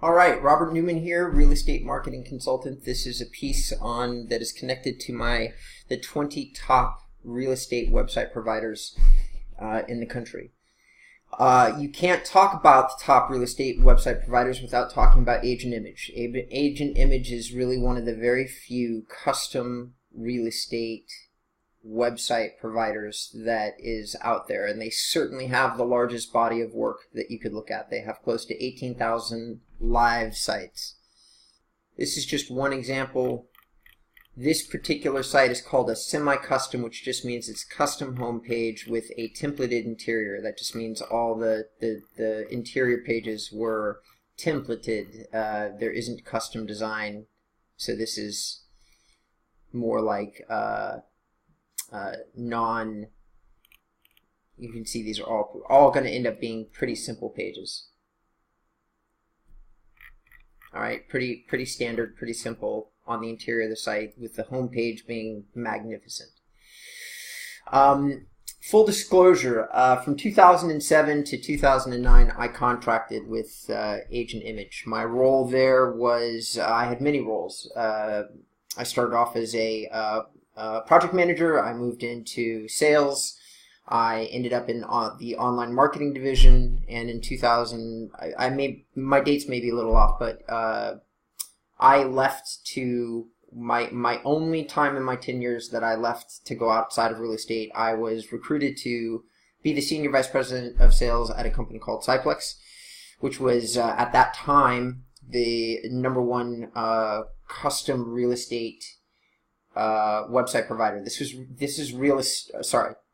All right, Robert Newman here, real estate marketing consultant. This is a piece on that is connected to the 20 top real estate website providers in the country. You can't talk about the top real estate website providers without talking about Agent Image. Agent Image is really one of the very few custom real estate website providers that is out there, and they certainly have the largest body of work that you could look at. They have close to 18,000 live sites. This is just one example. This particular site is called a semi-custom, which just means it's custom homepage with a templated interior. That just means all the interior pages were templated. There isn't custom design, so this is more like you can see these are all going to end up being pretty simple pages. All right, pretty standard, pretty simple on the interior of the site, with the home page being magnificent. Full disclosure, from 2007 to 2009, I contracted with Agent Image. My role there was, I had many roles. I started off as a project manager. I moved into sales. I ended up in the online marketing division, and in 2000, my dates may be a little off, but I left to my only time in my 10 years that I left to go outside of real estate. I was recruited to be the senior vice president of sales at a company called Cyplex, which was at that time the #1 custom real estate website provider. This is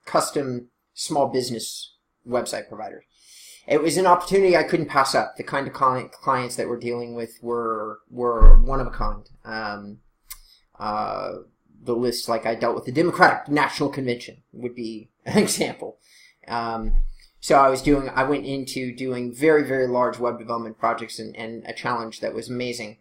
custom small business website provider. It was an opportunity I couldn't pass up. The kind of clients that we're dealing with were one of a kind. The list, like I dealt with the Democratic National Convention, would be an example. So I went into doing very, very large web development projects and a challenge that was amazing.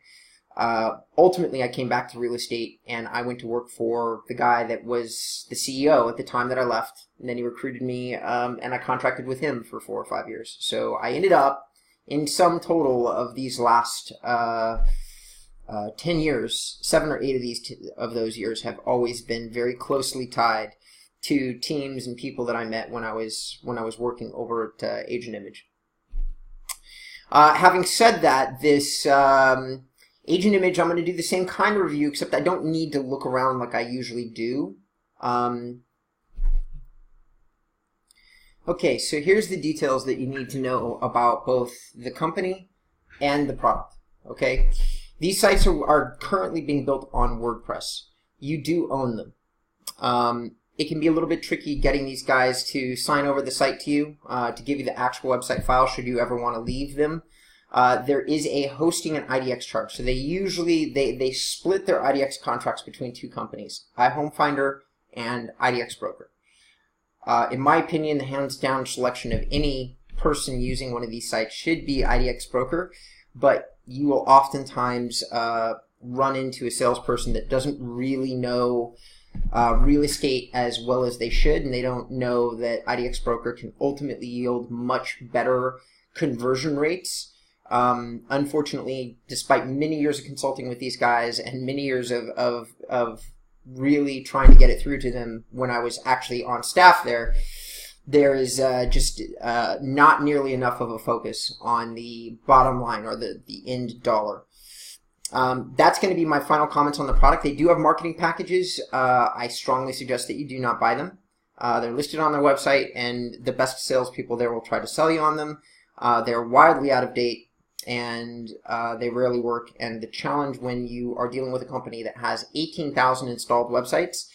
Ultimately, I came back to real estate, and I went to work for the guy that was the CEO at the time that I left. And then he recruited me, and I contracted with him for 4 or 5 years. So I ended up, in sum total of these last 10 years, 7 or 8 of those years have always been very closely tied to teams and people that I met when I was working over at Agent Image. Having said that, this Agent Image, I'm going to do the same kind of review, except I don't need to look around like I usually do. Okay, so here's the details that you need to know about both the company and the product. Okay, these sites are currently being built on WordPress. You do own them. It can be a little bit tricky getting these guys to sign over the site to you, to give you the actual website file should you ever want to leave them. There is a hosting and IDX charge. So they split their IDX contracts between 2 companies, iHomeFinder and IDX Broker. In my opinion, the hands-down selection of any person using one of these sites should be IDX Broker, but you will oftentimes run into a salesperson that doesn't really know real estate as well as they should, and they don't know that IDX Broker can ultimately yield much better conversion rates. Unfortunately, despite many years of consulting with these guys and many years of really trying to get it through to them when I was actually on staff there is just not nearly enough of a focus on the bottom line or the end dollar. That's going to be my final comments on the product. They do have marketing packages. I strongly suggest that you do not buy them. They're listed on their website, and the best salespeople there will try to sell you on them. They're widely out of date, and they rarely work. And the challenge when you are dealing with a company that has 18,000 installed websites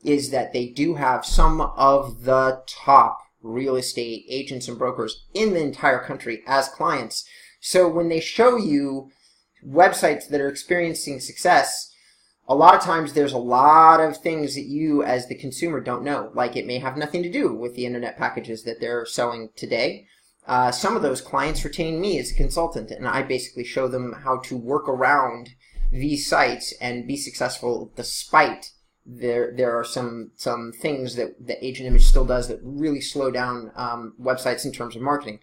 is that they do have some of the top real estate agents and brokers in the entire country as clients. So when they show you websites that are experiencing success, a lot of times there's a lot of things that you as the consumer don't know. Like, it may have nothing to do with the internet packages that they're selling today. Some of those clients retain me as a consultant, and I basically show them how to work around these sites and be successful despite there are some things that Agent Image still does that really slow down websites in terms of marketing.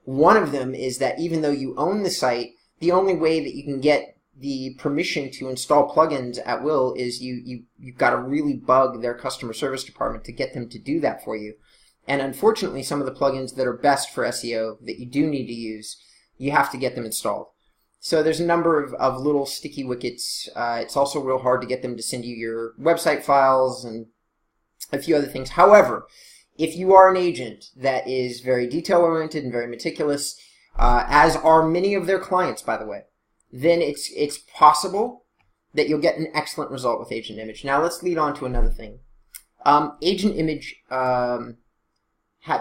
One of them is that even though you own the site, the only way that you can get the permission to install plugins at will is you've got to really bug their customer service department to get them to do that for you. And unfortunately, some of the plugins that are best for SEO that you do need to use, you have to get them installed. So there's a number of little sticky wickets. It's also real hard to get them to send you your website files and a few other things. However, if you are an agent that is very detail-oriented and very meticulous, as are many of their clients, by the way, then it's possible that you'll get an excellent result with Agent Image. Now let's lead on to another thing. Agent Image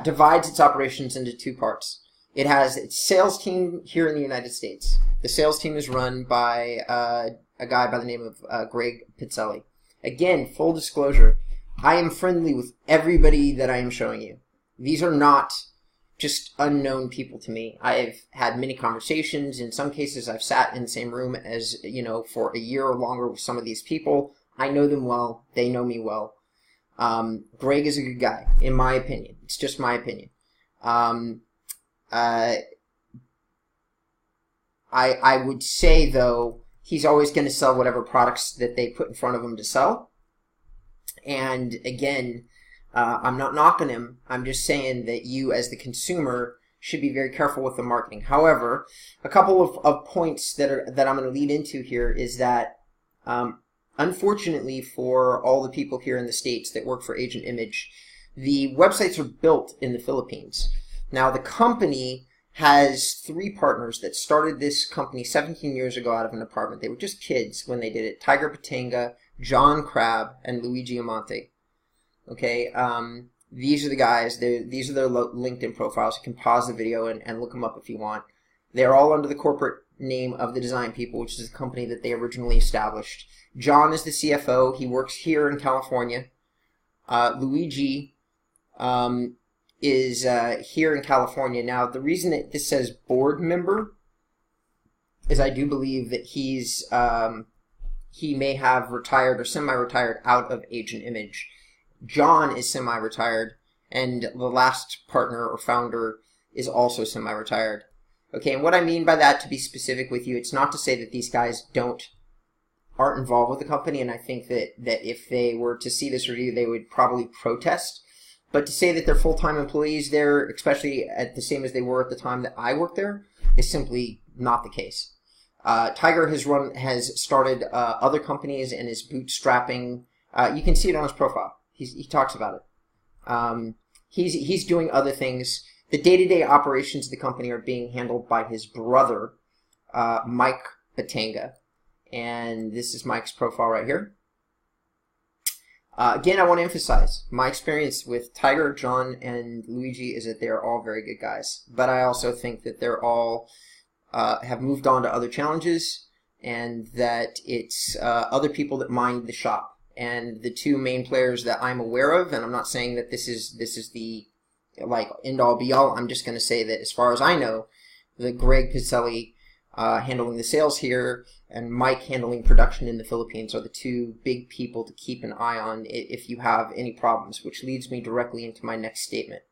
divides its operations into two parts. It has its sales team here in the United States. The sales team is run by a guy by the name of Greg Pizzelli. Again, full disclosure, I am friendly with everybody that I am showing you. These are not just unknown people to me. I've had many conversations. In some cases, I've sat in the same room as, for a year or longer with some of these people. I know them well. They know me well. Greg is a good guy, in my opinion. It's just my opinion. I would say, though, he's always going to sell whatever products that they put in front of him to sell. And again, I'm not knocking him. I'm just saying that you, as the consumer, should be very careful with the marketing. However, a couple of points that I'm going to lead into here is that, unfortunately for all the people here in the States that work for Agent Image, the websites are built in the Philippines. Now, the company has 3 partners that started this company 17 years ago out of an apartment. They were just kids when they did it. Tiger Bitanga, Jon Krabbe, and Luigi. Okay, these are the guys. These are their LinkedIn profiles. You can pause the video and look them up if you want. They're all under the corporate name of the Design People, which is the company that they originally established. Jon is the CFO. He works here in California. Luigi is here in California. Now, the reason that this says board member is I do believe that he may have retired or semi-retired out of Agent Image. Jon is semi-retired, and the last partner or founder is also semi-retired. Okay, and what I mean by that, to be specific with you, it's not to say that these guys aren't involved with the company, and I think that if they were to see this review, they would probably protest. But to say that they're full-time employees there, especially at the same as they were at the time that I worked there, is simply not the case. Tiger has started other companies and is bootstrapping. You can see it on his profile. He talks about it. He's doing other things. The day-to-day operations of the company are being handled by his brother, Mike Bitanga. And this is Mike's profile right here. Again, I want to emphasize, my experience with Tiger, Jon, and Luigi is that they're all very good guys. But I also think that they're all have moved on to other challenges, and that it's other people that mind the shop. And the 2 main players that I'm aware of, and I'm not saying that this is the end-all be-all, I'm just going to say that as far as I know, the Greg Pizzelli handling the sales here and Mike handling production in the Philippines are the 2 big people to keep an eye on if you have any problems, which leads me directly into my next statement.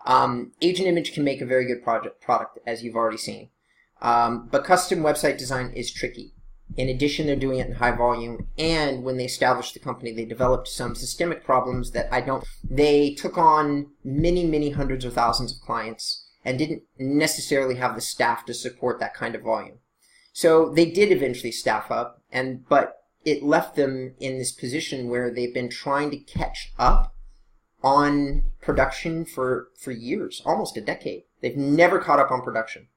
Agent Image can make a very good product, as you've already seen. But custom website design is tricky. In addition, they're doing it in high volume, and when they established the company, they developed some systemic problems that they took on many, many hundreds of thousands of clients and didn't necessarily have the staff to support that kind of volume. So they did eventually staff up, but it left them in this position where they've been trying to catch up on production for years, almost a decade. They've never caught up on production.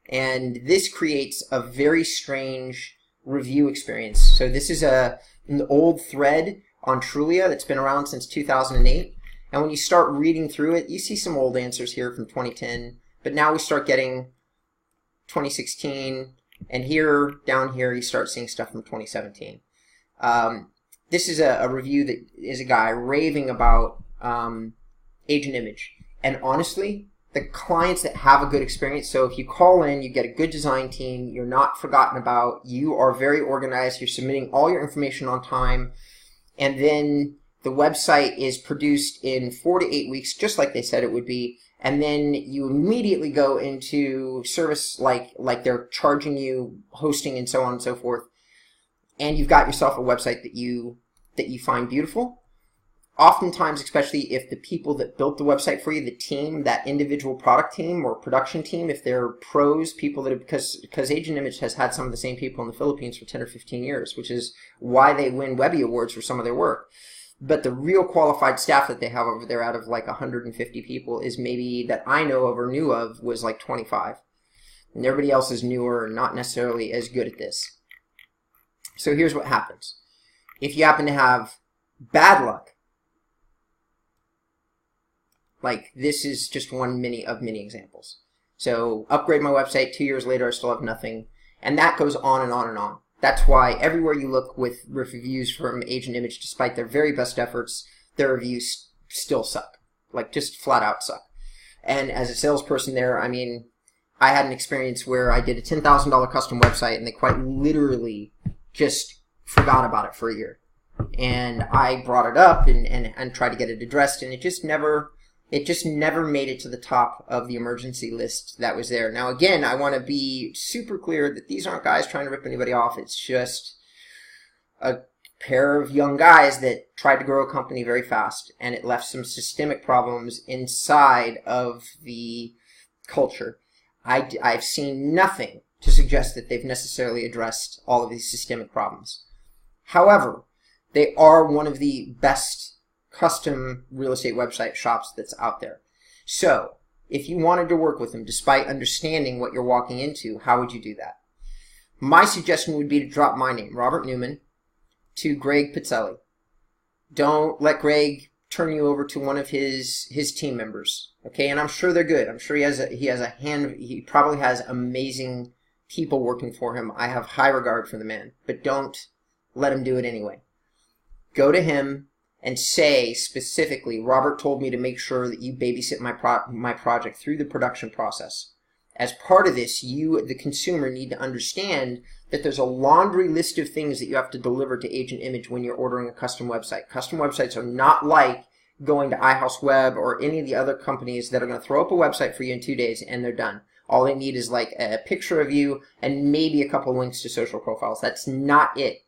And this creates a very strange review experience. So this is an old thread on Trulia that's been around since 2008. And when you start reading through it, you see some old answers here from 2010. But now we start getting 2016. And here, down here, you start seeing stuff from 2017. This is a review that is a guy raving about Agent Image. And honestly, the clients that have a good experience, so if you call in, you get a good design team, you're not forgotten about, you are very organized, you're submitting all your information on time, and then The website is produced in 4 to 8 weeks, just like they said it would be, and then you immediately go into service like they're charging you hosting and so on and so forth, and you've got yourself a website that you find beautiful. Oftentimes, especially if the people that built the website for you, the team, that individual product team or production team, if they're pros, people that have, because Agent Image has had some of the same people in the Philippines for 10 or 15 years, which is why they win Webby Awards for some of their work. But the real qualified staff that they have over there out of like 150 people is maybe, that I know of or knew of, was like 25. And everybody else is newer and not necessarily as good at this. So here's what happens. If you happen to have bad luck, like this is just one of many examples. So upgrade my website, 2 years later I still have nothing. And that goes on and on and on. That's why everywhere you look with reviews from Agent Image, despite their very best efforts, their reviews still suck. Like just flat out suck. And as a salesperson there, I mean, I had an experience where I did a $10,000 custom website and they quite literally just forgot about it for a year. And I brought it up and tried to get it addressed, and it just never made it to the top of the emergency list that was there. Now, again, I want to be super clear that these aren't guys trying to rip anybody off. It's just a pair of young guys that tried to grow a company very fast, and it left some systemic problems inside of the culture. I've seen nothing to suggest that they've necessarily addressed all of these systemic problems. However, they are one of the best custom real estate website shops that's out there. So if you wanted to work with them despite understanding what you're walking into, how would you do that? My suggestion would be to drop my name, Robert Newman, to Greg Pizzelli. Don't let Greg turn you over to one of his team members. Okay, and I'm sure they're good. I'm sure he probably has amazing people working for him. I have high regard for the man, but don't let him do it anyway. Go to him and say specifically, Robert told me to make sure that you babysit my project through the production process. As part of this, you, the consumer, need to understand that there's a laundry list of things that you have to deliver to Agent Image when you're ordering a custom website. Custom websites are not like going to iHouse Web or any of the other companies that are going to throw up a website for you in 2 days and they're done. All they need is like a picture of you and maybe a couple links to social profiles. That's not it.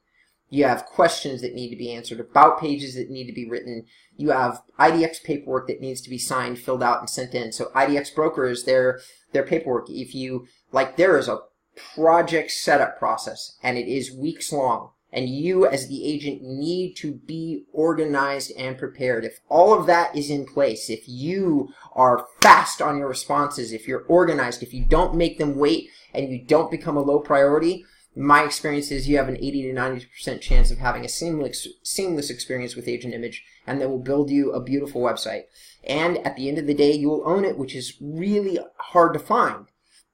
You have questions that need to be answered, about pages that need to be written. You have IDX paperwork that needs to be signed, filled out, and sent in. So IDX broker is their paperwork. If you, like, there is a project setup process, and it is weeks long. And you, as the agent, need to be organized and prepared. If all of that is in place, if you are fast on your responses, if you're organized, if you don't make them wait, and you don't become a low priority, my experience is you have an 80 to 90% chance of having a seamless experience with Agent Image, and they will build you a beautiful website. And at the end of the day, you will own it, which is really hard to find.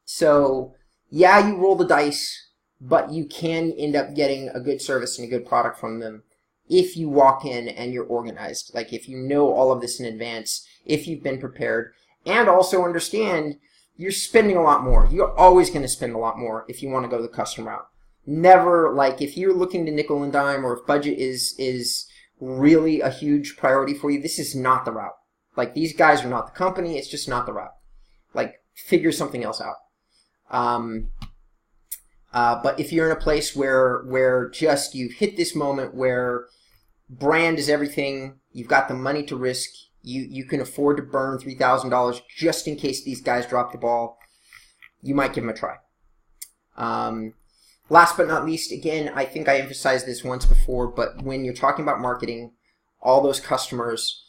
So, yeah, you roll the dice, but you can end up getting a good service and a good product from them if you walk in and you're organized. Like if you know all of this in advance, if you've been prepared, and also understand you're spending a lot more. You're always going to spend a lot more if you want to go the custom route. Never, like, if you're looking to nickel and dime or if budget is really a huge priority for you, this is not the route. Like, these guys are not the company. It's just not the route. Like, figure something else out. But if you're in a place where just you've hit this moment where brand is everything, you've got the money to risk, you can afford to burn $3,000 just in case these guys drop the ball, you might give them a try. Last but not least, again, I think I emphasized this once before, but when you're talking about marketing, all those customers,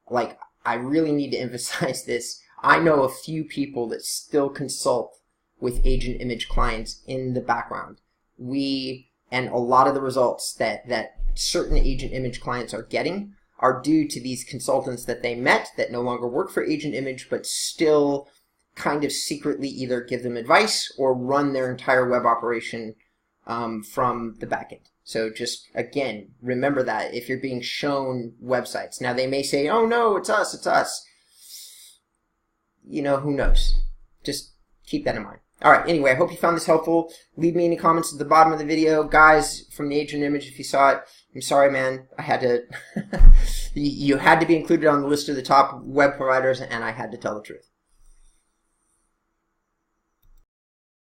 like, I really need to emphasize this. I know a few people that still consult with Agent Image clients in the background. And a lot of the results that certain Agent Image clients are getting are due to these consultants that they met that no longer work for Agent Image, but still kind of secretly either give them advice or run their entire web operation from the back end. So just, again, remember that if you're being shown websites. Now, they may say, oh, no, it's us, it's us. You know, who knows? Just keep that in mind. All right, anyway, I hope you found this helpful. Leave me any comments at the bottom of the video. Guys from the Agent Image, if you saw it, I'm sorry, man. I had to, you had to be included on the list of the top web providers, and I had to tell the truth.